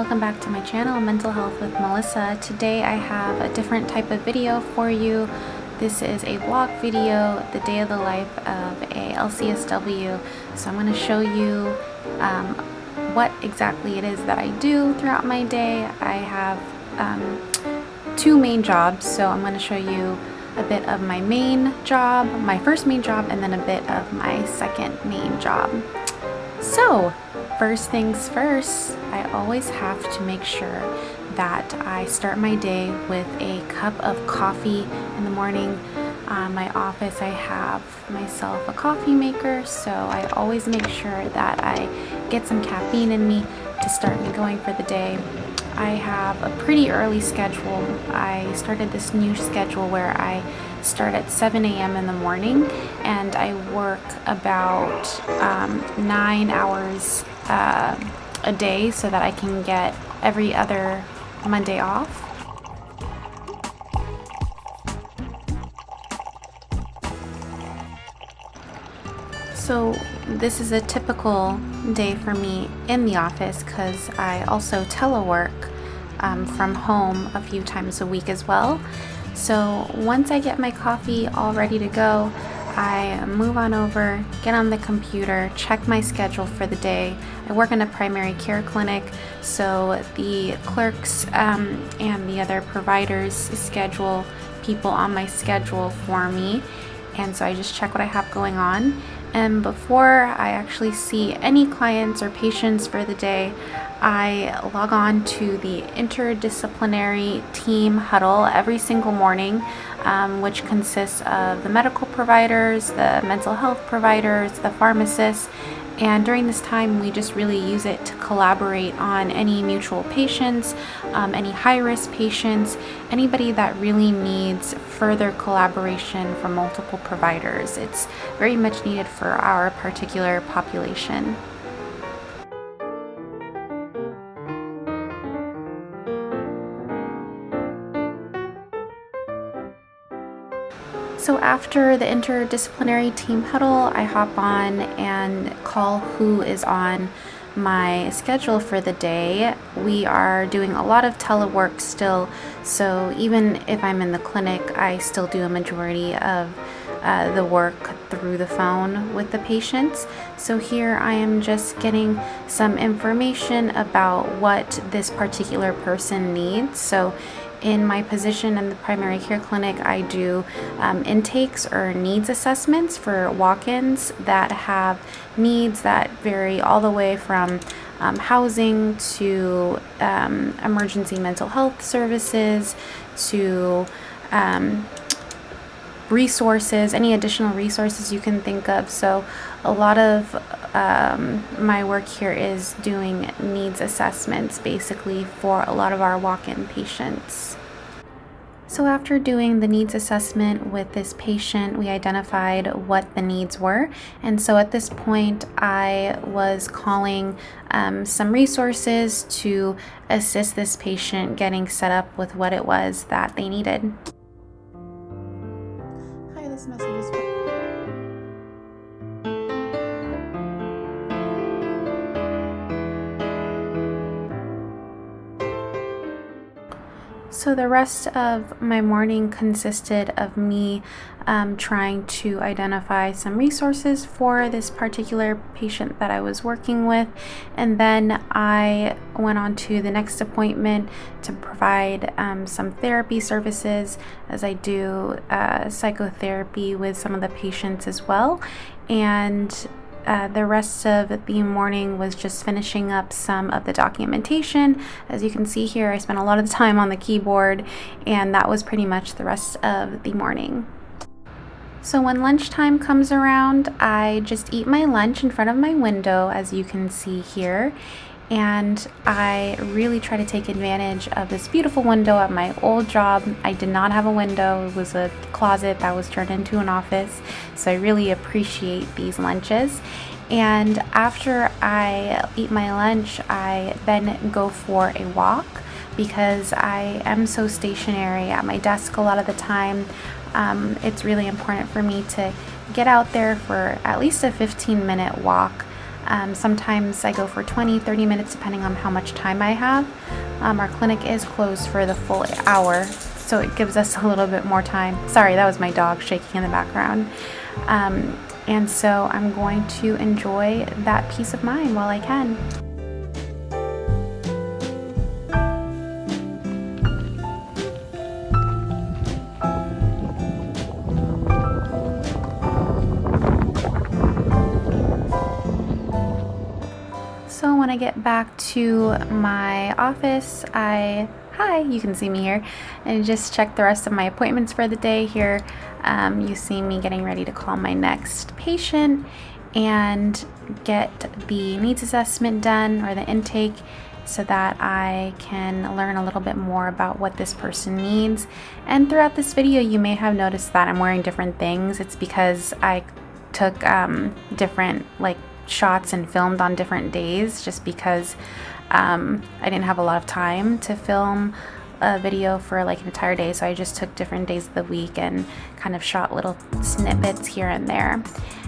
welcome back to my channel, Mental Health with Melissa. Today I have a different type of video for you. This is a vlog video, the day of the life of a LCSW. So I'm going to show you what exactly it is that I do throughout my day. I have two main jobs, so I'm going to show you a bit of my main job, my first main job, and then a bit of my second main job. So, first things first, I always have to make sure that I start my day with a cup of coffee in the morning. My office, I have myself a coffee maker, so I always make sure that I get some caffeine in me to start me going for the day. I have a pretty early schedule. I started this new schedule where I start at 7 a.m. in the morning and I work about 9 hours a day so that I can get every other Monday off. So this is a typical day for me in the office because I also telework from home a few times a week as well. So once I get my coffee all ready to go, I move on over, get on the computer, check my schedule for the day. I work in a primary care clinic, so the clerks and the other providers schedule people on my schedule for me. And so I just check what I have going on. And before I actually see any clients or patients for the day, I log on to the interdisciplinary team huddle every single morning, which consists of the medical providers, the mental health providers, the pharmacists. And during this time, we just really use it to collaborate on any mutual patients, any high-risk patients, anybody that really needs further collaboration from multiple providers. It's very much needed for our particular population. So after the interdisciplinary team huddle, I hop on and call who is on my schedule for the day. We are doing a lot of telework still, so even if I'm in the clinic, I still do a majority of the work through the phone with the patients. So here I am just getting some information about what this particular person needs. So in my position in the primary care clinic, I do intakes or needs assessments for walk-ins that have needs that vary all the way from housing to emergency mental health services to resources, any additional resources you can think of. So a lot of my work here is doing needs assessments basically for a lot of our walk-in patients. So after doing the needs assessment with this patient, we identified what the needs were. And so at this point, I was calling some resources to assist this patient getting set up with what it was that they needed. Hi, this message is for... So the rest of my morning consisted of me trying to identify some resources for this particular patient that I was working with, and then I went on to the next appointment to provide some therapy services, as I do psychotherapy with some of the patients as well. And the rest of the morning was just finishing up some of the documentation. As you can see here, I spent a lot of the time on the keyboard, and that was pretty much the rest of the morning. So when lunchtime comes around, I just eat my lunch in front of my window, as you can see here. And I really try to take advantage of this beautiful window at my old job. I did not have a window. It was a closet that was turned into an office. So I really appreciate these lunches. And after I eat my lunch, I then go for a walk because I am so stationary at my desk a lot of the time. It's really important for me to get out there for at least a 15-minute walk Sometimes I go for 20, 30 minutes depending on how much time I have. Our clinic is closed for the full hour, so it gives us a little bit more time. Sorry, that was my dog shaking in the background. And so I'm going to enjoy that peace of mind while I can. So when I get back to my office, hi, you can see me here, and just check the rest of my appointments for the day here. You see me getting ready to call my next patient and get the needs assessment done, or the intake, so that I can learn a little bit more about what this person needs. And throughout this video, you may have noticed that I'm wearing different things. It's because I took different shots and filmed on different days, just because I didn't have a lot of time to film a video for an entire day, so I just took different days of the week and kind of shot little snippets here and there.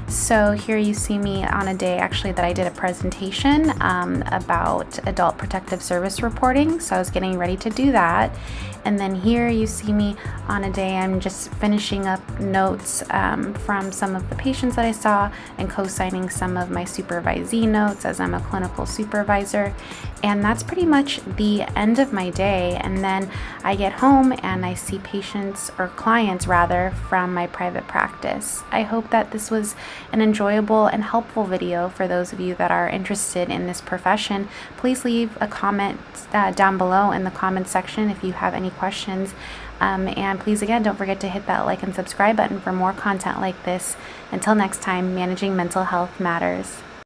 So here you see me on a day actually that I did a presentation about adult protective service reporting, so I was getting ready to do that. And then here you see me on a day I'm just finishing up notes from some of the patients that I saw and co-signing some of my supervisee notes, as I'm a clinical supervisor. And that's pretty much the end of my day. And then I get home and I see patients, or clients rather, from my private practice. I hope that this was an enjoyable and helpful video for those of you that are interested in this profession. Please leave a comment down below in the comment section if you have any questions. And please, again, don't forget to hit that like and subscribe button for more content like this. Until next time, managing mental health matters.